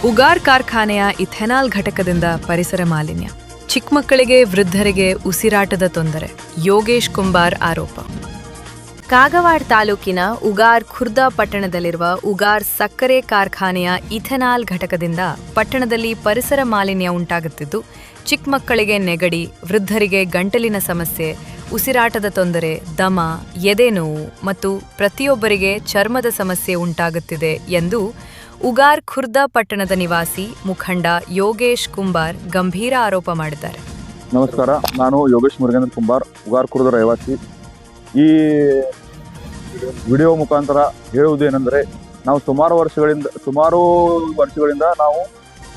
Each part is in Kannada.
ಉಗಾರ್ ಕಾರ್ಖಾನೆಯ ಇಥೆನಾಲ್ ಘಟಕದಿಂದ ಪರಿಸರ ಮಾಲಿನ್ಯ, ಚಿಕ್ಕ ಮಕ್ಕಳಿಗೆ ವೃದ್ಧರಿಗೆ ಉಸಿರಾಟದ ತೊಂದರೆ. ಯೋಗೇಶ್ ಕುಂಬಾರ್ ಆರೋಪ. ಕಾಗವಾಡ ತಾಲೂಕಿನ ಉಗಾರ್ ಖುರ್ದಾ ಪಟ್ಟಣದಲ್ಲಿರುವ ಉಗಾರ್ ಸಕ್ಕರೆ ಕಾರ್ಖಾನೆಯ ಇಥೆನಾಲ್ ಘಟಕದಿಂದ ಪಟ್ಟಣದಲ್ಲಿ ಪರಿಸರ ಮಾಲಿನ್ಯ ಉಂಟಾಗುತ್ತಿದ್ದು, ಚಿಕ್ಕ ಮಕ್ಕಳಿಗೆ ನೆಗಡಿ, ವೃದ್ಧರಿಗೆ ಗಂಟಲಿನ ಸಮಸ್ಯೆ, ಉಸಿರಾಟದ ತೊಂದರೆ, ದಮ, ಎದೆ ನೋವು ಮತ್ತು ಪ್ರತಿಯೊಬ್ಬರಿಗೆ ಚರ್ಮದ ಸಮಸ್ಯೆ ಉಂಟಾಗುತ್ತಿದೆ ಎಂದು ಉಗಾರ್ ಖುರ್ದಾ ಪಟ್ಟಣದ ನಿವಾಸಿ ಮುಖಂಡ ಯೋಗೇಶ್ ಕುಂಬಾರ್ ಗಂಭೀರ ಆರೋಪ ಮಾಡಿದ್ದಾರೆ. ನಮಸ್ಕಾರ, ನಾನು ಯೋಗೇಶ್ ಮುರುಗೇಂದ್ರ ಕುಂಬಾರ್, ಉಗಾರ್ ಖುರ್ದಾ ರಹಿವಾಸಿ. ಈ ವಿಡಿಯೋ ಮುಖಾಂತರ ಹೇಳುವುದೇನೆಂದರೆ, ನಾವು ಸುಮಾರು ವರ್ಷಗಳಿಂದ ನಾವು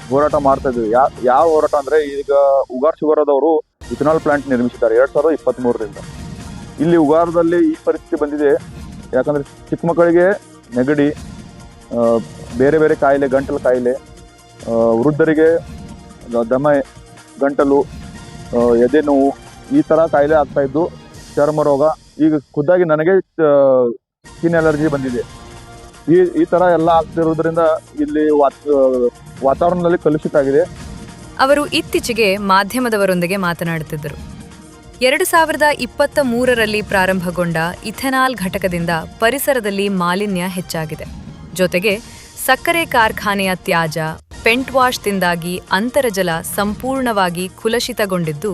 ಹೋರಾಟ ಮಾಡ್ತಾ ಇದ್ದೀವಿ. ಯಾವ ಹೋರಾಟ ಅಂದರೆ, ಈಗ ಉಗಾರ್ ಶುಗರದವರು ಇಥನಾಲ್ ಪ್ಲಾಂಟ್ ನಿರ್ಮಿಸಿದ್ದಾರೆ 2023ರಿಂದ. ಇಲ್ಲಿ ಉಗಾರದಲ್ಲಿ ಈ ಪರಿಸ್ಥಿತಿ ಬಂದಿದೆ. ಯಾಕಂದರೆ ಚಿಕ್ಕ ಮಕ್ಕಳಿಗೆ ನೆಗಡಿ, ಬೇರೆ ಬೇರೆ ಕಾಯಿಲೆ, ಗಂಟಲು ಕಾಯಿಲೆ, ವೃದ್ಧರಿಗೆ ದಮ, ಗಂಟಲು, ಎದೆ ನೋವು, ಈ ಥರ ಕಾಯಿಲೆ ಆಗ್ತಾ ಇದ್ದು, ಚರ್ಮ ರೋಗ, ಈಗ ಖುದ್ದಾಗಿ ನನಗೆ ಸ್ಕಿನ್ ಅಲರ್ಜಿ ಬಂದಿದೆ. ಈ ಥರ ಎಲ್ಲ ಆಗ್ತಿರೋದ್ರಿಂದ ಇಲ್ಲಿ ವಾತಾವರಣದಲ್ಲಿ ಕಲುಷಿತ ಆಗಿದೆ. ಅವರು ಇತ್ತೀಚೆಗೆ ಮಾಧ್ಯಮದವರೊಂದಿಗೆ ಮಾತನಾಡುತ್ತಿದ್ದರು. 2023ರಲ್ಲಿ ಪ್ರಾರಂಭಗೊಂಡ ಇಥೆನಾಲ್ ಘಟಕದಿಂದ ಪರಿಸರದಲ್ಲಿ ಮಾಲಿನ್ಯ ಹೆಚ್ಚಾಗಿದೆ. ಜೊತೆಗೆ ಸಕ್ಕರೆ ಕಾರ್ಖಾನೆಯ ತ್ಯಾಜ್ಯ, ಪೆಂಟ್ ವಾಶ್ದಿಂದಾಗಿ ಅಂತರ್ಜಲ ಸಂಪೂರ್ಣವಾಗಿ ಕಲುಷಿತಗೊಂಡಿದ್ದು,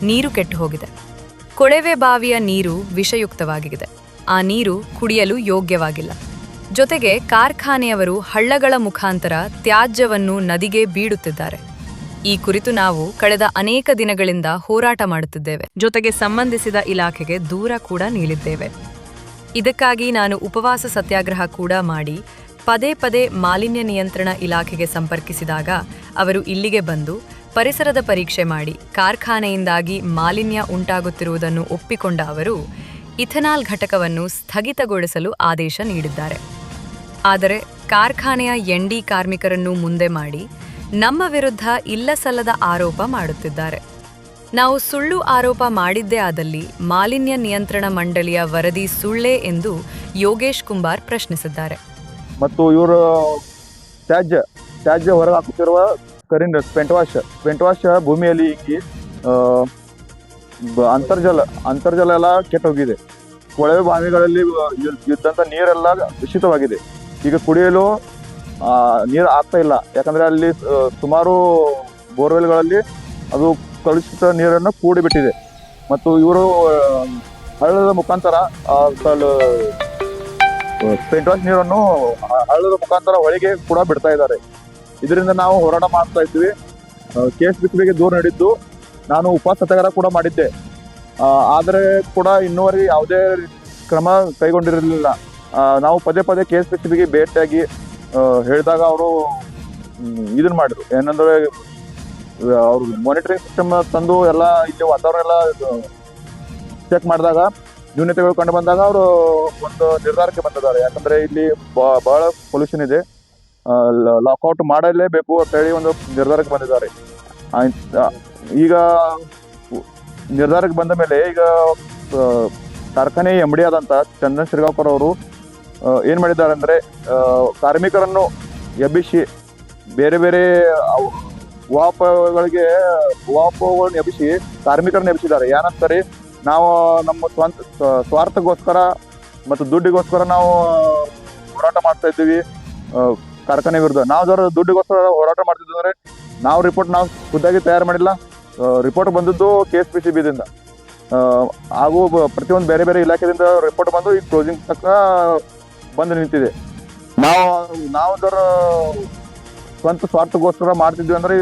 ನೀರು ಕೆಟ್ಟು ಹೋಗಿದೆ. ಕೊಳವೆ ಬಾವಿಯ ನೀರು ವಿಷಯುಕ್ತವಾಗಿದೆ. ಆ ನೀರು ಕುಡಿಯಲು ಯೋಗ್ಯವಾಗಿಲ್ಲ. ಜೊತೆಗೆ ಕಾರ್ಖಾನೆಯವರು ಹಳ್ಳಗಳ ಮುಖಾಂತರ ತ್ಯಾಜ್ಯವನ್ನು ನದಿಗೆ ಬೀಡುತ್ತಿದ್ದಾರೆ. ಈ ಕುರಿತು ನಾವು ಕಳೆದ ಅನೇಕ ದಿನಗಳಿಂದ ಹೋರಾಟ ಮಾಡುತ್ತಿದ್ದೇವೆ. ಜೊತೆಗೆ ಸಂಬಂಧಿಸಿದ ಇಲಾಖೆಗೆ ದೂರ ಕೂಡ ನೀಡಿದ್ದೇವೆ. ಇದಕ್ಕಾಗಿ ನಾನು ಉಪವಾಸ ಸತ್ಯಾಗ್ರಹ ಕೂಡ ಮಾಡಿ ಪದೇ ಪದೇ ಮಾಲಿನ್ಯ ನಿಯಂತ್ರಣ ಇಲಾಖೆಗೆ ಸಂಪರ್ಕಿಸಿದಾಗ ಅವರು ಇಲ್ಲಿಗೆ ಬಂದು ಪರಿಸರದ ಪರೀಕ್ಷೆ ಮಾಡಿ ಕಾರ್ಖಾನೆಯಿಂದಾಗಿ ಮಾಲಿನ್ಯ ಉಂಟಾಗುತ್ತಿರುವುದನ್ನು ಒಪ್ಪಿಕೊಂಡ ಅವರು ಇಥೆನಾಲ್ ಘಟಕವನ್ನು ಸ್ಥಗಿತಗೊಳಿಸಲು ಆದೇಶ ನೀಡಿದ್ದಾರೆ. ಆದರೆ ಕಾರ್ಖಾನೆಯ ಎನ್ಡಿ ಕಾರ್ಮಿಕರನ್ನು ಮುಂದೆ ಮಾಡಿ ನಮ್ಮ ವಿರುದ್ಧ ಇಲ್ಲಸಲ್ಲದ ಆರೋಪ ಮಾಡುತ್ತಿದ್ದಾರೆ. ನಾವು ಸುಳ್ಳು ಆರೋಪ ಮಾಡಿದ್ದೇ ಆದಲ್ಲಿ ಮಾಲಿನ್ಯ ನಿಯಂತ್ರಣ ಮಂಡಳಿಯ ವರದಿ ಸುಳ್ಳೇ ಎಂದು ಯೋಗೇಶ್ ಕುಂಬಾರ್ ಪ್ರಶ್ನಿಸಿದ್ದಾರೆ. ಮತ್ತು ಇವರು ತ್ಯಾಜ್ಯ ಹೊರಗೆ ಹಾಕುತ್ತಿರುವ ಪೆಂಟ್ ವಾಶ್ ಭೂಮಿಯಲ್ಲಿ ಇಂಗಿ ಅಂತರ್ಜಲ ಎಲ್ಲ ಕೆಟ್ಟೋಗಿದೆ. ಕೊಳವೆ ಬಾವಿಗಳಲ್ಲಿ ಇದ್ದಂಥ ನೀರೆಲ್ಲ ದೂಷಿತವಾಗಿದೆ. ಈಗ ಕುಡಿಯಲು ನೀರು ಆಗ್ತಾ ಇಲ್ಲ. ಯಾಕಂದರೆ ಅಲ್ಲಿ ಸುಮಾರು ಬೋರ್ವೆಲ್ಗಳಲ್ಲಿ ಅದು ಕಲುಷಿತ ನೀರನ್ನು ಕೂಡಿಬಿಟ್ಟಿದೆ. ಮತ್ತು ಇವರು ಹಳ್ಳದ ಮುಖಾಂತರ ಪೆಂಟ್ ವಾಶ್ ನೀರನ್ನು ಹಳ್ಳದ ಮುಖಾಂತರ ಹೊಳೆಗೆ ಕೂಡ ಬಿಡ್ತಾ ಇದ್ದಾರೆ. ಇದರಿಂದ ನಾವು ಹೋರಾಟ ಮಾಡ್ತಾ ಇದ್ವಿ. KSPCBಗೆ ದೂರು ನೀಡಿದ್ದು, ನಾನು ಉಪವಾಸ ಸತ್ಯಾಗ್ರಹ ಕೂಡ ಮಾಡಿದ್ದೆ. ಆದರೆ ಕೂಡ ಇನ್ನೂವರೆಗೆ ಯಾವುದೇ ಕ್ರಮ ಕೈಗೊಂಡಿರಲಿಲ್ಲ. ನಾವು ಪದೇ ಪದೇ KSPCBಗೆ ಭೇಟಿಯಾಗಿ ಹೇಳಿದಾಗ ಅವರು ಇದನ್ನು ಮಾಡಿದ್ರು. ಏನಂದರೆ, ಅವರು ಮಾನಿಟರಿಂಗ್ ಸಿಸ್ಟಮ್ ತಂದು ಎಲ್ಲ ಇಲ್ಲಿ ವಾತಾವರಣ ಎಲ್ಲ ಚೆಕ್ ಮಾಡಿದಾಗ ನ್ಯೂನತೆಗಳು ಕಂಡು ಬಂದಾಗ ಅವರು ಒಂದು ನಿರ್ಧಾರಕ್ಕೆ ಬಂದಿದ್ದಾರೆ. ಯಾಕಂದರೆ ಇಲ್ಲಿ ಬಹಳ ಪೊಲ್ಯೂಷನ್ ಇದೆ, ಲಾಕ್ಔಟ್ ಮಾಡಲೇಬೇಕು ಅಂತ ಹೇಳಿ ಒಂದು ನಿರ್ಧಾರಕ್ಕೆ ಬಂದಿದ್ದಾರೆ. ಈಗ ನಿರ್ಧಾರಕ್ಕೆ ಬಂದ ಮೇಲೆ ಈಗ ಕಾರ್ಖಾನೆ MD ಆದಂಥ ಚಂದನ್ ಶಿರ್ಗಾವ್ಕರ್ ಅವರು ಏನು ಮಾಡಿದ್ದಾರೆ ಅಂದರೆ, ಕಾರ್ಮಿಕರನ್ನು ಎಬ್ಬಿಸಿ ಬೇರೆ ಬೇರೆ ಉಹಾಪಗಳನ್ನು ಎಬ್ಬಿಸಿ ಕಾರ್ಮಿಕರನ್ನು ಎಬ್ಬಿಸಿದ್ದಾರೆ. ಏನಂತಾರೆ, ನಾವು ನಮ್ಮ ಸ್ವಾರ್ಥಕ್ಕೋಸ್ಕರ ಮತ್ತು ದುಡ್ಡಿಗೋಸ್ಕರ ನಾವು ಹೋರಾಟ ಮಾಡ್ತಾ ಇದ್ದೀವಿ ಕಾರ್ಖಾನೆ ವಿರುದ್ಧ. ನಾವು ದುಡ್ಡಿಗೋಸ್ಕರ ಹೋರಾಟ ಮಾಡ್ತಿದ್ವಿ ಅಂದರೆ ನಾವು ಖುದ್ದಾಗಿ ತಯಾರು ಮಾಡಿಲ್ಲ. ರಿಪೋರ್ಟ್ ಬಂದದ್ದು KSPCBದಿಂದ ಹಾಗೂ ಪ್ರತಿಯೊಂದು ಬೇರೆ ಬೇರೆ ಇಲಾಖೆಯಿಂದ ರಿಪೋರ್ಟ್ ಬಂದು ಈ ಕ್ಲೋಸಿಂಗ್ ತನಕ ಬಂದು ನಿಂತಿದೆ. ನಾವು ಸ್ವಂತ ಸ್ವಾರ್ಥಕ್ಕೋಸ್ಕರ ಮಾಡ್ತಿದ್ವಿ ಅಂದರೆ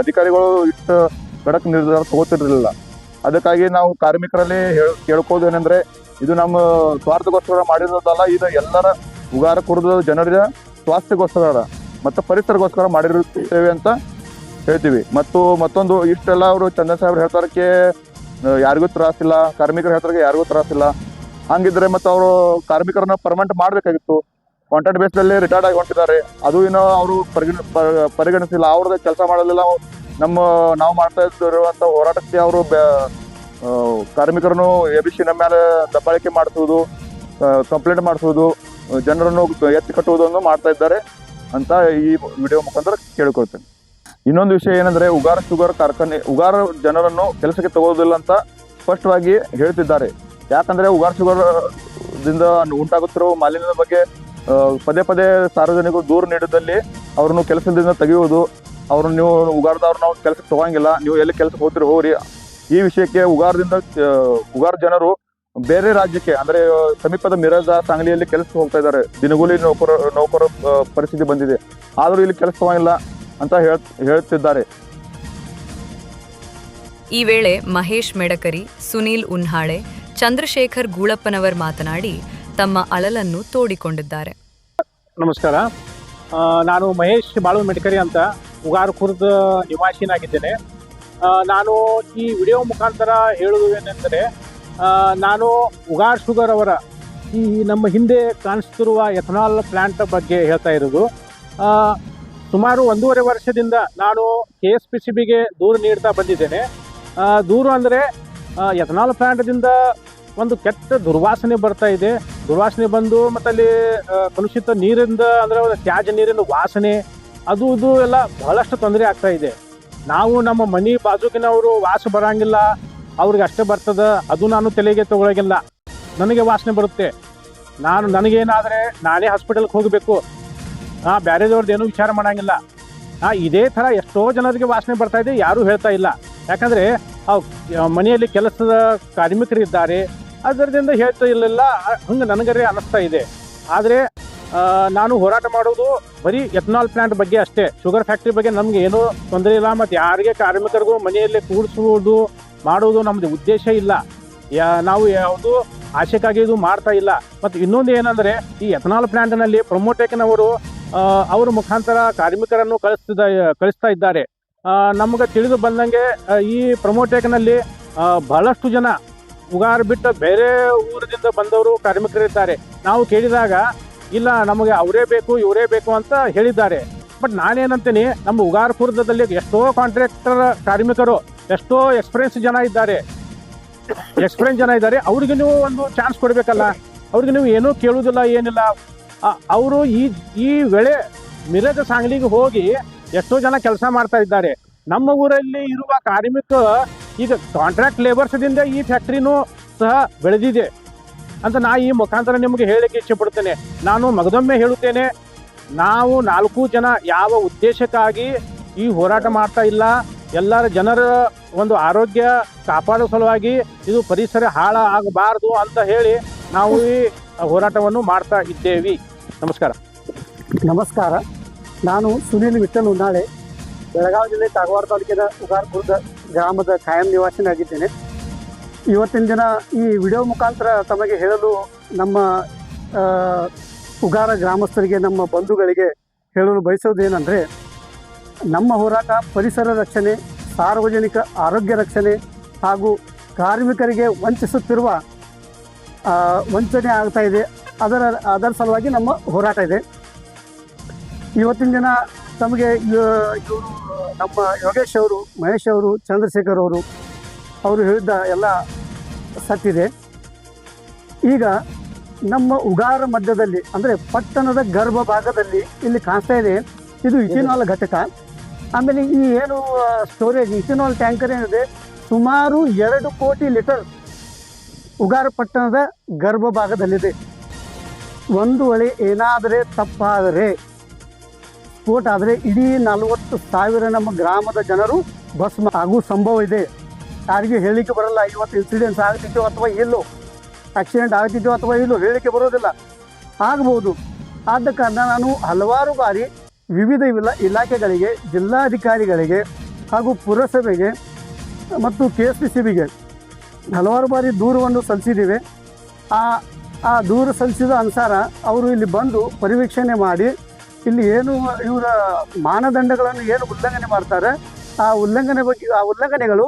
ಅಧಿಕಾರಿಗಳು ಇಷ್ಟು ಖಡಕ್ ನಿರ್ಧಾರ ತಗೋತಿರ್ಲಿಲ್ಲ. ಅದಕ್ಕಾಗಿ ನಾವು ಕಾರ್ಮಿಕರಲ್ಲಿ ಕೇಳ್ಕೋದು ಏನೆಂದರೆ, ಇದು ನಮ್ಮ ಸ್ವಾರ್ಥಕ್ಕೋಸ್ಕರ ಮಾಡಿರೋದಲ್ಲ, ಇದು ಎಲ್ಲರ ಉಗಾರ ಖುರ್ದಾ ಜನರ ಸ್ವಾಸ್ಥ್ಯಕ್ಕೋಸ್ಕರ ಮತ್ತು ಪರಿಸರಕ್ಕೋಸ್ಕರ ಮಾಡಿರುತ್ತೇವೆ ಅಂತ ಹೇಳ್ತೀವಿ. ಮತ್ತೊಂದು ಇಷ್ಟೆಲ್ಲ ಅವರು ಚಂದನ್ ಸಾಹೇಬ್ರು ಹೇಳ್ತಾರಕ್ಕೆ ಯಾರಿಗೂ ತ್ರಾಸಿಲ್ಲ, ಕಾರ್ಮಿಕರು ಹೇಳ್ತಾರಕ್ಕೆ ಯಾರಿಗೂ ತ್ರಾಸಿಲ್ಲ. ಹಂಗಿದ್ರೆ ಮತ್ತು ಅವರು ಕಾರ್ಮಿಕರನ್ನ ಪರ್ಮನೆಂಟ್ ಮಾಡಬೇಕಾಗಿತ್ತು. ಕಾಂಟ್ರಾಕ್ಟ್ ಬೇಸ್ನಲ್ಲಿ ರಿಟೈರ್ಡ್ ಆಗಿ ಹೊಂಟಿದ್ದಾರೆ. ಅದು ಏನೋ ಅವರು ಪರಿಗಣಿಸಿಲ್ಲ. ಅವ್ರದ್ದು ಕೆಲಸ ಮಾಡಲಿಲ್ಲ. ನಾವು ಮಾಡ್ತಾ ಇರುವಂಥ ಹೋರಾಟಕ್ಕೆ ಅವರು ಕಾರ್ಮಿಕರನ್ನು ಎಬ್ಬಿಸಿ ನಮ್ಮ ಮೇಲೆ ದಬ್ಬಾಳಿಕೆ ಮಾಡಿಸುವುದು, ಕಂಪ್ಲೇಂಟ್ ಮಾಡಿಸುವುದು, ಜನರನ್ನು ಎತ್ತಿ ಕಟ್ಟುವುದನ್ನು ಮಾಡ್ತಾ ಇದ್ದಾರೆ. ಅಂತ ಈ ವಿಡಿಯೋ ಮುಖಾಂತರ ಕೇಳಿಕೊಳ್ತೇನೆ. ಇನ್ನೊಂದು ವಿಷಯ ಏನಂದ್ರೆ, ಉಗಾರ್ ಶುಗರ್ ಕಾರ್ಖಾನೆ ಉಗಾರ್ ಜನರನ್ನು ಕೆಲಸಕ್ಕೆ ತಗೊಳ್ಳೋದಿಲ್ಲ ಅಂತ ಸ್ಪಷ್ಟವಾಗಿ ಹೇಳ್ತಿದ್ದಾರೆ. ಯಾಕಂದ್ರೆ ಉಗಾರ್ ಶುಗರ್ ದಿಂದ ಉಂಟಾಗುತ್ತಿರುವ ಮಾಲಿನ್ಯದ ಬಗ್ಗೆ ಪದೇ ಪದೇ ಸಾರ್ವಜನಿಕರು ದೂರು ನೀಡಿದಲ್ಲಿ ಅವ್ರನ್ನು ಕೆಲಸದಿಂದ ತೆಗೆಯುವುದು, ಅವ್ರನ್ನ ನೀವು ಉಗಾರದವ್ರು ನಾವು ಕೆಲಸಕ್ಕೆ ತಗೋಂಗಿಲ್ಲ, ನೀವು ಎಲ್ಲಿ ಕೆಲಸಕ್ಕೆ ಹೋಗ್ತೀರಿ ಹೋಗ್ರಿ, ಈ ವಿಷಯಕ್ಕೆ ಉಗಾರ್ ಜನರು ಬೇರೆ ರಾಜ್ಯಕ್ಕೆ ಅಂದ್ರೆ ಸಮೀಪದ ಮಿರಜ, ಸಾಂಗ್ಲಿಯಲ್ಲಿ ಕೆಲಸಕ್ಕೆ ಹೋಗ್ತಾ ಇದ್ದಾರೆ. ದಿನಗೂಲಿ ನೌಕರ ಪರಿಸ್ಥಿತಿ ಬಂದಿದೆ, ಆದರೂ ಇಲ್ಲಿ ಕೆಲಸ ತಗೋಂಗಿಲ್ಲ ಅಂತ ಹೇಳ್ತಿದ್ದಾರೆ. ಈ ವೇಳೆ ಮಹೇಶ್ ಮೆಡಕರಿ, ಸುನೀಲ್ ಉನ್ಹಾಳೆ, ಚಂದ್ರಶೇಖರ್ ಗೂಳಪ್ಪನವರ್ ಮಾತನಾಡಿ ತಮ್ಮ ಅಳಲನ್ನು ತೋಡಿಕೊಂಡಿದ್ದಾರೆ. ನಮಸ್ಕಾರ, ನಾನು ಮಹೇಶ್ ಬಾಳು ಮೆಡಕರಿ ಅಂತ ಉಗಾರ್ ಖುರ್ದ್ ನಿವಾಸಿನಾಗಿದ್ದೇನೆ. ನಾನು ಈ ವಿಡಿಯೋ ಮುಖಾಂತರ ಹೇಳುವುದು ಏನೆಂದರೆ, ನಾನು ಉಗಾರ್ ಶುಗರ್ ಅವರ ಈ ನಮ್ಮ ಹಿಂದೆ ಕಾಣಿಸ್ತಿರುವ ಎಥನಾಲ್ ಪ್ಲ್ಯಾಂಟ್ ಬಗ್ಗೆ ಹೇಳ್ತಾ ಇರೋದು. ಸುಮಾರು 1.5 ವರ್ಷದಿಂದ ನಾನು KSPCBಗೆ ದೂರು ನೀಡ್ತಾ ಬಂದಿದ್ದೇನೆ. ದೂರು ಅಂದರೆ ಎಥನಾಲ್ ಪ್ಲ್ಯಾಂಟ್ದಿಂದ ಒಂದು ಕೆಟ್ಟ ದುರ್ವಾಸನೆ ಬರ್ತಾ ಇದೆ. ದುರ್ವಾಸನೆ ಬಂದು ಮತ್ತಲ್ಲಿ ಕಲುಷಿತ ನೀರಿಂದ ಅಂದರೆ ತ್ಯಾಜ್ಯ ನೀರಿನ ವಾಸನೆ ಅದು ಇದು ಎಲ್ಲ ಬಹಳಷ್ಟು ತೊಂದರೆ ಆಗ್ತಾ ಇದೆ. ನಾವು ನಮ್ಮ ಮನೆ ಬಾಜುಕಿನವರು ವಾಸ ಬರೋಂಗಿಲ್ಲ, ಅವ್ರಿಗೆ ಅಷ್ಟೇ ಬರ್ತದೆ, ಅದು ನಾನು ತಲೆಗೆ ತಗೊಳಗಿಲ್ಲ, ನನಗೆ ವಾಸನೆ ಬರುತ್ತೆ. ನನಗೇನಾದರೆ ನಾನೇ ಹಾಸ್ಪಿಟಲ್ಗೆ ಹೋಗಬೇಕು, ಬೇರೆದವ್ರದ್ದು ಏನೂ ವಿಚಾರ ಮಾಡೋಂಗಿಲ್ಲ. ಇದೇ ಥರ ಎಷ್ಟೋ ಜನರಿಗೆ ವಾಸನೆ ಬರ್ತಾ ಇದೆ, ಯಾರೂ ಹೇಳ್ತಾ ಇಲ್ಲ. ಯಾಕಂದರೆ ಮನೆಯಲ್ಲಿ ಕೆಲಸದ ಕಾರ್ಮಿಕರಿದ್ದಾರೆ, ಅದರಿಂದ ಹೇಳ್ತಾ ಇರಲಿಲ್ಲ, ಹಂಗೆ ನನಗರೇ ಅನ್ನಿಸ್ತಾ ಇದೆ. ಆದರೆ ನಾನು ಹೋರಾಟ ಮಾಡೋದು ಬರೀ ಎಥನಾಲ್ ಪ್ಲ್ಯಾಂಟ್ ಬಗ್ಗೆ ಅಷ್ಟೇ. ಶುಗರ್ ಫ್ಯಾಕ್ಟ್ರಿ ಬಗ್ಗೆ ನಮಗೆ ಏನೂ ತೊಂದರೆ ಇಲ್ಲ, ಮತ್ತು ಯಾರಿಗೆ ಕಾರ್ಮಿಕರಿಗೂ ಮನೆಯಲ್ಲಿ ಕೂಡಿಸುವುದು ಮಾಡೋದು ನಮ್ಮದು ಉದ್ದೇಶ ಇಲ್ಲ. ನಾವು ಯಾವುದು ಆಶೆಗಾಗಿ ಇದು ಮಾಡ್ತಾ ಇಲ್ಲ. ಮತ್ತು ಇನ್ನೊಂದು ಏನಂದರೆ, ಈ ಎಥನಾಲ್ ಪ್ಲ್ಯಾಂಟ್ನಲ್ಲಿ ಪ್ರೊಮೋಟೆಕ್ನವರು ಅವರ ಮುಖಾಂತರ ಕಾರ್ಮಿಕರನ್ನು ಕಳಿಸ್ತಾ ಇದ್ದಾರೆ. ನಮಗೆ ತಿಳಿದು ಬಂದಂಗೆ ಈ ಪ್ರೊಮೋಟೆಕ್ನಲ್ಲಿ ಬಹಳಷ್ಟು ಜನ ಉಗಾರ್ ಬಿಟ್ಟು ಬೇರೆ ಊರಿನಿಂದ ಬಂದವರು ಕಾರ್ಮಿಕರಿದ್ದಾರೆ. ನಾವು ಕೇಳಿದಾಗ ಇಲ್ಲ, ನಮಗೆ ಅವರೇ ಬೇಕು ಇವರೇ ಬೇಕು ಅಂತ ಹೇಳಿದ್ದಾರೆ. ಬಟ್ ನಾನೇನಂತೀನಿ, ನಮ್ಮ ಉಗಾರ್ ಖುರ್ದದಲ್ಲಿ ಎಷ್ಟೋ ಕಾಂಟ್ರಾಕ್ಟರ್ ಕಾರ್ಮಿಕರು, ಎಷ್ಟೋ ಎಕ್ಸ್ಪೀರಿಯನ್ಸ್ ಜನ ಇದ್ದಾರೆ, ಅವ್ರಿಗೆ ನೀವು ಒಂದು ಚಾನ್ಸ್ ಕೊಡಬೇಕಲ್ಲ. ಅವ್ರಿಗೆ ನೀವು ಏನೂ ಕೇಳುವುದಿಲ್ಲ, ಏನಿಲ್ಲ. ಅವರು ಈ ವೇಳೆ ಮಿರಜ ಸಾಂಗ್ಲಿಗೆ ಹೋಗಿ ಎಷ್ಟೋ ಜನ ಕೆಲಸ ಮಾಡ್ತಾ ಇದ್ದಾರೆ. ನಮ್ಮ ಊರಲ್ಲಿ ಇರುವ ಕಾರ್ಮಿಕ ಈಗ ಕಾಂಟ್ರಾಕ್ಟ್ ಲೇಬರ್ಸ್ದಿಂದ ಈ ಫ್ಯಾಕ್ಟ್ರಿನೂ ಸಹ ಬೆಳೆದಿದೆ ಅಂತ ಈ ಮುಖಾಂತರ ನಿಮಗೆ ಹೇಳಲಿಕ್ಕೆ ಇಚ್ಛೆ ಪಡ್ತೇನೆ. ನಾನು ಮಗದೊಮ್ಮೆ ಹೇಳುತ್ತೇನೆ, ನಾವು 4 ಜನ ಯಾವ ಉದ್ದೇಶಕ್ಕಾಗಿ ಈ ಹೋರಾಟ ಮಾಡ್ತಾ ಇಲ್ಲ, ಎಲ್ಲರ ಜನರ ಒಂದು ಆರೋಗ್ಯ ಕಾಪಾಡೋ ಸಲುವಾಗಿ, ಇದು ಪರಿಸರ ಹಾಳಾಗಬಾರ್ದು ಅಂತ ಹೇಳಿ ನಾವು ಈ ಹೋರಾಟವನ್ನು ಮಾಡ್ತಾ ಇದ್ದೇವೆ. ನಮಸ್ಕಾರ. ನಾನು ಸುನೀಲ್ ವಿಠಲ್ ಉನ್ನಾಳೆ, ಬೆಳಗಾವಿ ಜಿಲ್ಲೆ ಕಾಗವಾಡ ತಾಲೂಕಿನ ಉಗಾರ್ ಖುರ್ದ್ ಗ್ರಾಮದ ಕಾಯಂ ನಿವಾಸಿನಾಗಿದ್ದೇನೆ. ಇವತ್ತಿನ ದಿನ ಈ ವಿಡಿಯೋ ಮುಖಾಂತರ ತಮಗೆ ಹೇಳಲು, ನಮ್ಮ ಉಗಾರ ಗ್ರಾಮಸ್ಥರಿಗೆ, ನಮ್ಮ ಬಂಧುಗಳಿಗೆ ಹೇಳಲು ಬಯಸೋದೇನೆಂದರೆ, ನಮ್ಮ ಹೋರಾಟ ಪರಿಸರ ರಕ್ಷಣೆ, ಸಾರ್ವಜನಿಕ ಆರೋಗ್ಯ ರಕ್ಷಣೆ ಹಾಗೂ ಕಾರ್ಮಿಕರಿಗೆ ವಂಚನೆ ಆಗ್ತಾ ಇದೆ, ಅದರ ಸಲುವಾಗಿ ನಮ್ಮ ಹೋರಾಟ ಇದೆ. ಇವತ್ತಿನ ದಿನ ತಮಗೆ ಇವರು ನಮ್ಮ ಯೋಗೇಶ್ ಅವರು, ಮಹೇಶ್ ಅವರು, ಚಂದ್ರಶೇಖರ್ ಅವರು ಹೇಳಿದ್ದ ಎಲ್ಲ ಸತ್ತಿದೆ. ಈಗ ನಮ್ಮ ಉಗಾರ ಮಧ್ಯದಲ್ಲಿ ಅಂದರೆ ಪಟ್ಟಣದ ಗರ್ಭ ಭಾಗದಲ್ಲಿ ಇಲ್ಲಿ ಕಾಣಿಸ್ತಾ ಇದೆ, ಇದು ಇಥಿನಾಲ್ ಘಟಕ. ಆಮೇಲೆ ಈ ಏನು ಸ್ಟೋರೇಜ್ ಇಥಿನಾಲ್ ಟ್ಯಾಂಕರ್ ಏನಿದೆ, ಸುಮಾರು 2 ಕೋಟಿ ಲೀಟರ್ ಉಗಾರ ಪಟ್ಟಣದ ಗರ್ಭ ಭಾಗದಲ್ಲಿದೆ. ಒಂದು ವೇಳೆ ಏನಾದರೆ ತಪ್ಪಾದರೆ, ಸ್ಫೋಟ ಆದರೆ ಇಡೀ 40,000 ನಮ್ಮ ಗ್ರಾಮದ ಜನರು ಭಸ್ಮ ಆಗುವ ಸಂಭವ ಇದೆ. ಯಾರಿಗೆ ಹೇಳಿಕೆ ಬರಲ್ಲ. ಇವತ್ತು ಇನ್ಸಿಡೆನ್ಸ್ ಆಗ್ತಿದ್ದೋ ಅಥವಾ ಇಲ್ಲೋ, ಆಕ್ಸಿಡೆಂಟ್ ಆಗ್ತಿದ್ದೋ ಅಥವಾ ಇಲ್ಲೋ ಹೇಳಿಕೆ ಬರೋದಿಲ್ಲ, ಆಗ್ಬೋದು. ಆದ ಕಾರಣ ನಾನು ಹಲವಾರು ಬಾರಿ ವಿವಿಧ ಇಲಾಖೆಗಳಿಗೆ, ಜಿಲ್ಲಾಧಿಕಾರಿಗಳಿಗೆ ಹಾಗೂ ಪುರಸಭೆಗೆ ಮತ್ತು KSPCBಗೆ ಹಲವಾರು ಬಾರಿ ದೂರವನ್ನು ಸಲ್ಲಿಸಿದ್ದೀವಿ. ಆ ದೂರು ಸಲ್ಲಿಸಿದ ಅನುಸಾರ ಅವರು ಇಲ್ಲಿ ಬಂದು ಪರಿವೀಕ್ಷಣೆ ಮಾಡಿ, ಇಲ್ಲಿ ಏನು ಇವರ ಮಾನದಂಡಗಳನ್ನು ಏನು ಉಲ್ಲಂಘನೆ ಮಾಡ್ತಾರೆ, ಆ ಉಲ್ಲಂಘನೆಗಳು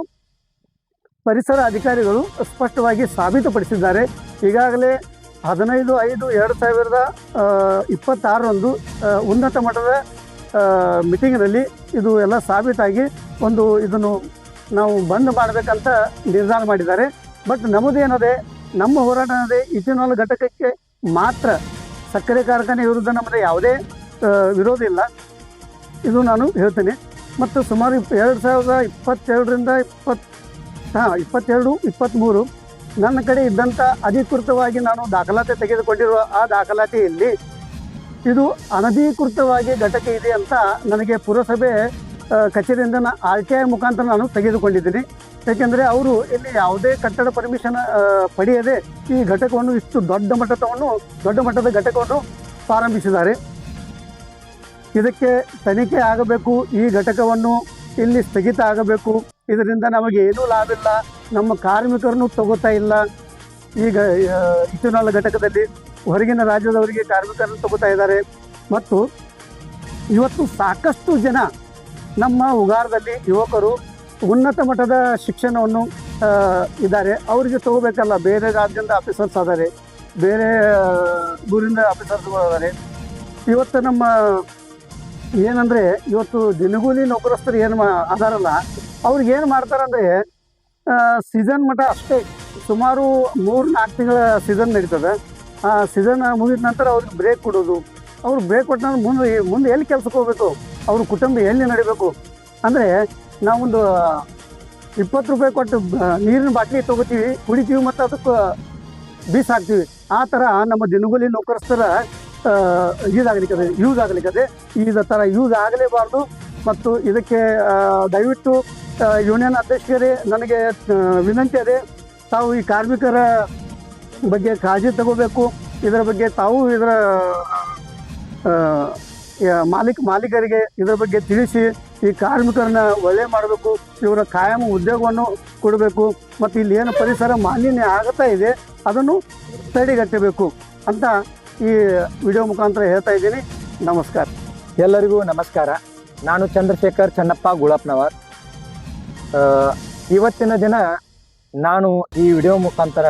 ಪರಿಸರ ಅಧಿಕಾರಿಗಳು ಸ್ಪಷ್ಟವಾಗಿ ಸಾಬೀತುಪಡಿಸಿದ್ದಾರೆ. ಈಗಾಗಲೇ 15/5/2026 ಉನ್ನತ ಮಟ್ಟದ ಮೀಟಿಂಗ್ನಲ್ಲಿ ಇದು ಎಲ್ಲ ಸಾಬೀತಾಗಿ ಇದನ್ನು ನಾವು ಬಂದ್ ಮಾಡಬೇಕಂತ ನಿರ್ಧಾರ ಮಾಡಿದ್ದಾರೆ. ಬಟ್ ನಮ್ಮದೇನದೆ, ನಮ್ಮ ಹೋರಾಟ ಏನದೆ, ಇಥಿನಾಲ್ ಘಟಕಕ್ಕೆ ಮಾತ್ರ, ಸಕ್ಕರೆ ಕಾರ್ಖಾನೆ ವಿರುದ್ಧ ನಮ್ಮದು ಯಾವುದೇ ವಿರೋಧ ಇಲ್ಲ, ಇದು ನಾನು ಹೇಳ್ತೇನೆ. ಮತ್ತು ಸುಮಾರು 2022ರಿಂದ 23 ನನ್ನ ಕಡೆ ಇದ್ದಂಥ ಅಧಿಕೃತವಾಗಿ ನಾನು ದಾಖಲಾತಿ ತೆಗೆದುಕೊಂಡಿರುವ ಆ ದಾಖಲಾತಿಯಲ್ಲಿ ಇದು ಅನಧಿಕೃತವಾಗಿ ಘಟಕ ಇದೆ ಅಂತ ನನಗೆ ಪುರಸಭೆ ಕಚೇರಿಯಿಂದ RTI ಮುಖಾಂತರ ನಾನು ತೆಗೆದುಕೊಂಡಿದ್ದೀನಿ. ಏಕೆಂದರೆ ಅವರು ಇಲ್ಲಿ ಯಾವುದೇ ಕಟ್ಟಡ ಪರ್ಮಿಷನ್ ಪಡೆಯದೆ ಈ ಘಟಕವನ್ನು ಇಷ್ಟು ದೊಡ್ಡ ಮಟ್ಟದ ಘಟಕವನ್ನು ಪ್ರಾರಂಭಿಸಿದ್ದಾರೆ. ಇದಕ್ಕೆ ತನಿಖೆ ಆಗಬೇಕು, ಈ ಘಟಕವನ್ನು ಇಲ್ಲಿ ಸ್ಥಗಿತ ಆಗಬೇಕು. ಇದರಿಂದ ನಮಗೆ ಏನೂ ಲಾಭ ಇಲ್ಲ, ನಮ್ಮ ಕಾರ್ಮಿಕರನ್ನು ತಗೋತಾ ಇಲ್ಲ. ಈಗ ಇಥೆನಾಲ್ ಘಟಕದಲ್ಲಿ ಹೊರಗಿನ ರಾಜ್ಯದವರಿಗೆ ಕಾರ್ಮಿಕರನ್ನು ತಗೋತಾ ಇದ್ದಾರೆ. ಮತ್ತು ಇವತ್ತು ಸಾಕಷ್ಟು ಜನ ನಮ್ಮ ಉಗಾರದಲ್ಲಿ ಯುವಕರು ಉನ್ನತ ಮಟ್ಟದ ಶಿಕ್ಷಣವನ್ನು ಇದ್ದಾರೆ, ಅವರಿಗೆ ತಗೋಬೇಕಲ್ಲ. ಬೇರೆ ರಾಜ್ಯದಿಂದ ಆಫೀಸರ್ಸ್ ಆದರೆ, ಬೇರೆ ಊರಿಂದ ಆಫೀಸರ್ಸ್ಗಳು ಇದ್ದಾರೆ. ಇವತ್ತು ನಮ್ಮ ಏನಂದರೆ ಇವತ್ತು ದಿನಗೂಲಿ ನೌಕರಸ್ಥರು ಏನು ಅದಾರಲ್ಲ, ಅವ್ರಿಗೆ ಏನು ಮಾಡ್ತಾರಂದರೆ ಸೀಸನ್ ಮಟ್ಟ ಅಷ್ಟೇ, ಸುಮಾರು 3-4 ತಿಂಗಳ ಸೀಸನ್ ನಡೀತದೆ. ಆ ಸೀಸನ್ ಮುಗಿದ ನಂತರ ಅವ್ರಿಗೆ ಬ್ರೇಕ್ ಕೊಡೋದು. ಅವ್ರು ಬ್ರೇಕ್ ಕೊಟ್ಟ ಮುಂದೆ ಎಲ್ಲಿ ಕೆಲಸಕ್ಕೆ ಹೋಗಬೇಕು, ಅವ್ರ ಕುಟುಂಬ ಎಲ್ಲಿ ನಡಿಬೇಕು. ಅಂದರೆ ನಾವೊಂದು 20 ರೂಪಾಯಿ ಕೊಟ್ಟು ನೀರಿನ ಬಾಟ್ಲಿ ತೊಗೋತೀವಿ, ಕುಡಿತೀವಿ, ಮತ್ತು ಅದಕ್ಕೆ ಬೀಸ್ ಹಾಕ್ತೀವಿ. ಆ ಥರ ನಮ್ಮ ದಿನಗೂಲಿ ನೌಕರಸ್ಥರ ಯೂಸ್ ಆಗಲಿಕ್ಕದೆ. ಇದೇ ಥರ ಯೂಸ್ ಆಗಲೇಬಾರ್ದು. ಮತ್ತು ಇದಕ್ಕೆ ದಯವಿಟ್ಟು ಯೂನಿಯನ್ ಅಧ್ಯಕ್ಷರೇ ನನಗೆ ವಿನಂತಿ ಇದೆ, ತಾವು ಈ ಕಾರ್ಮಿಕರ ಬಗ್ಗೆ ಕಾಳಜಿ ತಗೋಬೇಕು. ಇದರ ಬಗ್ಗೆ ತಾವು ಇದರ ಮಾಲೀಕರಿಗೆ ಇದರ ಬಗ್ಗೆ ತಿಳಿಸಿ ಈ ಕಾರ್ಮಿಕರನ್ನ ಒಳ್ಳೆ ಮಾಡಬೇಕು, ಇವರ ಕಾಯಂ ಉದ್ಯೋಗವನ್ನು ಕೊಡಬೇಕು. ಮತ್ತು ಇಲ್ಲಿ ಏನು ಪರಿಸರ ಮಾಲಿನ್ಯ ಆಗ್ತಾ ಇದೆ ಅದನ್ನು ತಡೆಗಟ್ಟಬೇಕು ಅಂತ ಈ ವಿಡಿಯೋ ಮುಖಾಂತರ ಹೇಳ್ತಾ ಇದ್ದೀನಿ. ನಮಸ್ಕಾರ. ಎಲ್ಲರಿಗೂ ನಮಸ್ಕಾರ. ನಾನು ಚಂದ್ರಶೇಖರ್ ಚನ್ನಪ್ಪ ಗುಳಪ್ನವರ್. ಇವತ್ತಿನ ದಿನ ನಾನು ಈ ವಿಡಿಯೋ ಮುಖಾಂತರ,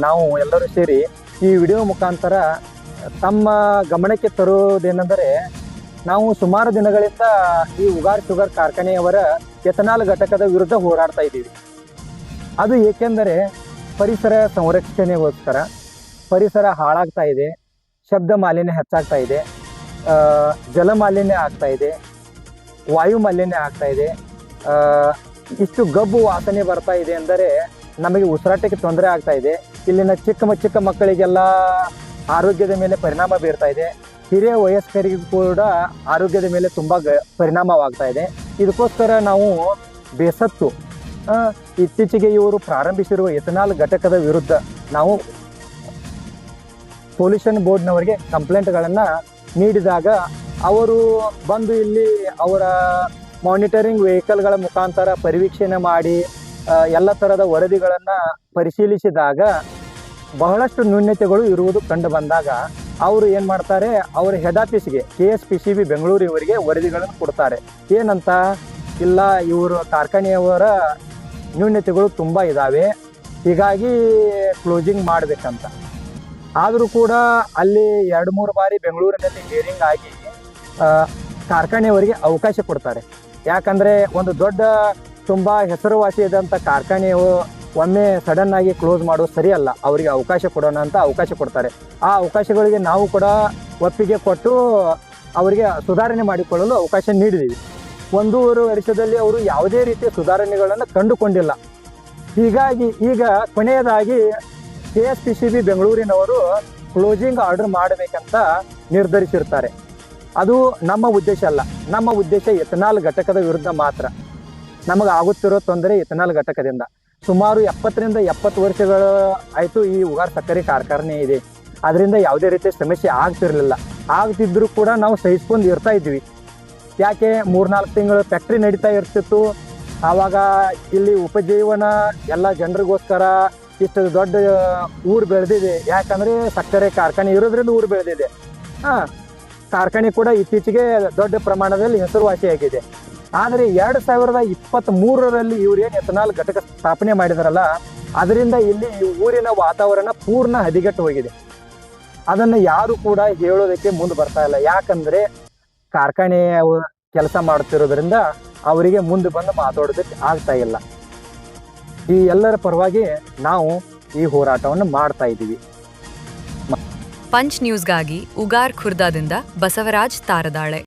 ನಾವು ಎಲ್ಲರೂ ಸೇರಿ ಈ ವಿಡಿಯೋ ಮುಖಾಂತರ ತಮ್ಮ ಗಮನಕ್ಕೆ ತರುವುದೇನೆಂದರೆ, ನಾವು ಸುಮಾರು ದಿನಗಳಿಂದ ಈ ಉಗಾರ್ ಶುಗರ್ ಕಾರ್ಖಾನೆಯವರ ಎಥನಾಲ್ ಘಟಕದ ವಿರುದ್ಧ ಹೋರಾಡ್ತಾ ಇದ್ದೀವಿ. ಅದು ಏಕೆಂದರೆ ಪರಿಸರ ಸಂರಕ್ಷಣೆಗೋಸ್ಕರ. ಪರಿಸರ ಹಾಳಾಗ್ತಾ ಇದೆ, ಶಬ್ದ ಮಾಲಿನ್ಯ ಹೆಚ್ಚಾಗ್ತಾ ಇದೆ, ಜಲ ಮಾಲಿನ್ಯ ಆಗ್ತಾ ಇದೆ, ವಾಯು ಮಾಲಿನ್ಯ ಆಗ್ತಾ ಇದೆ. ಇಷ್ಟು ಗಬ್ಬು ವಾಸನೆ ಬರ್ತಾ ಇದೆ ಅಂದರೆ ನಮಗೆ ಉಸಿರಾಟಕ್ಕೆ ತೊಂದರೆ ಆಗ್ತಾ ಇದೆ. ಇಲ್ಲಿನ ಚಿಕ್ಕ ಮಕ್ಕಳಿಗೆಲ್ಲ ಆರೋಗ್ಯದ ಮೇಲೆ ಪರಿಣಾಮ ಬೀರ್ತಾ ಇದೆ. ಹಿರಿಯ ವಯಸ್ಕರಿಗೂ ಕೂಡ ಆರೋಗ್ಯದ ಮೇಲೆ ತುಂಬ ಪರಿಣಾಮವಾಗ್ತಾ ಇದೆ. ಇದಕ್ಕೋಸ್ಕರ ನಾವು ಬೇಸತ್ತು ಇತ್ತೀಚೆಗೆ ಇವರು ಪ್ರಾರಂಭಿಸಿರುವ ಎಥನಾಲ್ ಘಟಕದ ವಿರುದ್ಧ ನಾವು ಪೊಲ್ಯೂಷನ್ ಬೋರ್ಡ್ನವರಿಗೆ ಕಂಪ್ಲೇಂಟ್ಗಳನ್ನು ನೀಡಿದಾಗ ಅವರು ಬಂದು ಇಲ್ಲಿ ಅವರ ಮಾನಿಟರಿಂಗ್ ವೆಹಿಕಲ್ಗಳ ಮುಖಾಂತರ ಪರಿವೀಕ್ಷಣೆ ಮಾಡಿ ಎಲ್ಲ ಥರದ ವರದಿಗಳನ್ನು ಪರಿಶೀಲಿಸಿದಾಗ ಬಹಳಷ್ಟು ನ್ಯೂನತೆಗಳು ಇರುವುದು ಕಂಡು ಬಂದಾಗ ಅವರು ಏನು ಮಾಡ್ತಾರೆ, ಅವರ ಹೆಡ್ ಆಫೀಸ್ಗೆ KSPCB ಬೆಂಗಳೂರು ಇವರಿಗೆ ವರದಿಗಳನ್ನು ಕೊಡ್ತಾರೆ. ಏನಂತ, ಇಲ್ಲ ಇವರು ಕಾರ್ಖಾನೆಯವರ ನ್ಯೂನತೆಗಳು ತುಂಬ ಇದ್ದಾವೆ, ಹೀಗಾಗಿ ಕ್ಲೋಸಿಂಗ್ ಮಾಡಬೇಕಂತ. ಆದರೂ ಕೂಡ ಅಲ್ಲಿ 2-3 ಬಾರಿ ಬೆಂಗಳೂರಿನಲ್ಲಿ ಹಿಯರಿಂಗ್ ಆಗಿ ಕಾರ್ಖಾನೆಯವರಿಗೆ ಅವಕಾಶ ಕೊಡ್ತಾರೆ. ಯಾಕಂದರೆ ಒಂದು ದೊಡ್ಡ ತುಂಬ ಹೆಸರುವಾಸಿಯಾದಂಥ ಕಾರ್ಖಾನೆಯು ಒಮ್ಮೆ ಸಡನ್ ಆಗಿ ಕ್ಲೋಸ್ ಮಾಡೋದು ಸರಿಯಲ್ಲ, ಅವರಿಗೆ ಅವಕಾಶ ಕೊಡೋಣ ಅಂತ ಅವಕಾಶ ಕೊಡ್ತಾರೆ. ಆ ಅವಕಾಶಗಳಿಗೆ ನಾವು ಕೂಡ ಒಪ್ಪಿಗೆ ಕೊಟ್ಟು ಅವರಿಗೆ ಸುಧಾರಣೆ ಮಾಡಿಕೊಳ್ಳಲು ಅವಕಾಶ ನೀಡಿದ್ದೀವಿ. 1.5 ವರ್ಷದಲ್ಲಿ ಅವರು ಯಾವುದೇ ರೀತಿಯ ಸುಧಾರಣೆಗಳನ್ನು ಕಂಡುಕೊಂಡಿಲ್ಲ. ಹೀಗಾಗಿ ಈಗ ಕೊನೆಯದಾಗಿ KSPCB ಬೆಂಗಳೂರಿನವರು ಕ್ಲೋಸಿಂಗ್ ಆರ್ಡರ್ ಮಾಡಬೇಕಂತ ನಿರ್ಧರಿಸಿರ್ತಾರೆ. ಅದು ನಮ್ಮ ಉದ್ದೇಶ ಅಲ್ಲ. ನಮ್ಮ ಉದ್ದೇಶ ಎಥನಾಲ್ ಘಟಕದ ವಿರುದ್ಧ ಮಾತ್ರ. ನಮಗೆ ಆಗುತ್ತಿರೋ ತೊಂದರೆ ಎಥನಾಲ್ ಘಟಕದಿಂದ. ಸುಮಾರು 70 ವರ್ಷಗಳು ಆಯಿತು ಈ ಉಗಾರ್ ಸಕ್ಕರೆ ಕಾರ್ಖಾನೆ ಇದೆ. ಅದರಿಂದ ಯಾವುದೇ ರೀತಿಯ ಸಮಸ್ಯೆ ಆಗ್ತಿರಲಿಲ್ಲ. ಆಗ್ತಿದ್ರೂ ಕೂಡ ನಾವು ಸಹಿಸ್ಕೊಂಡು ಇರ್ತಾ ಇದ್ವಿ. ಯಾಕೆ 3-4 ತಿಂಗಳು ಫ್ಯಾಕ್ಟ್ರಿ ನಡೀತಾ ಇರ್ತಿತ್ತು. ಆವಾಗ ಇಲ್ಲಿ ಉಪಜೀವನ ಎಲ್ಲ ಜನರಿಗೋಸ್ಕರ ಇಷ್ಟು ದೊಡ್ಡ ಊರು ಬೆಳೆದಿದೆ. ಯಾಕಂದರೆ ಸಕ್ಕರೆ ಕಾರ್ಖಾನೆ ಇರೋದ್ರಿಂದ ಊರು ಬೆಳೆದಿದೆ. ಕಾರ್ಖಾನೆ ಕೂಡ ಇತ್ತೀಚೆಗೆ ದೊಡ್ಡ ಪ್ರಮಾಣದಲ್ಲಿ ಹೆಸರುವಾಸಿಯಾಗಿದೆ. ಆದರೆ 2023ರಲ್ಲಿ ಇವ್ರು ಏನು ಎಥನಾಲ್ ಘಟಕ ಸ್ಥಾಪನೆ ಮಾಡಿದಾರಲ್ಲ, ಅದರಿಂದ ಇಲ್ಲಿ ಊರಿನ ವಾತಾವರಣ ಪೂರ್ಣ ಹದಿಗೆಟ್ಟು ಹೋಗಿದೆ. ಅದನ್ನು ಯಾರು ಕೂಡ ಹೇಳೋದಕ್ಕೆ ಮುಂದೆ ಬರ್ತಾ ಇಲ್ಲ. ಯಾಕಂದರೆ ಕಾರ್ಖಾನೆ ಕೆಲಸ ಮಾಡುತ್ತಿರೋದ್ರಿಂದ ಅವರಿಗೆ ಮುಂದೆ ಬಂದು ಮಾತಾಡೋದಕ್ಕೆ ಆಗ್ತಾ ಇಲ್ಲ. ಈ ಎಲ್ಲರ ಪರವಾಗಿ ನಾವು ಈ ಹೋರಾಟವನ್ನು ಮಾಡ್ತಾ ಇದ್ದೀವಿ. ಪಂಚ್ ನ್ಯೂಸ್ಗಾಗಿ ಉಗಾರ್ ಖುರ್ದಾದಿಂದ ಬಸವರಾಜ್ ತಾರದಾಳೆ.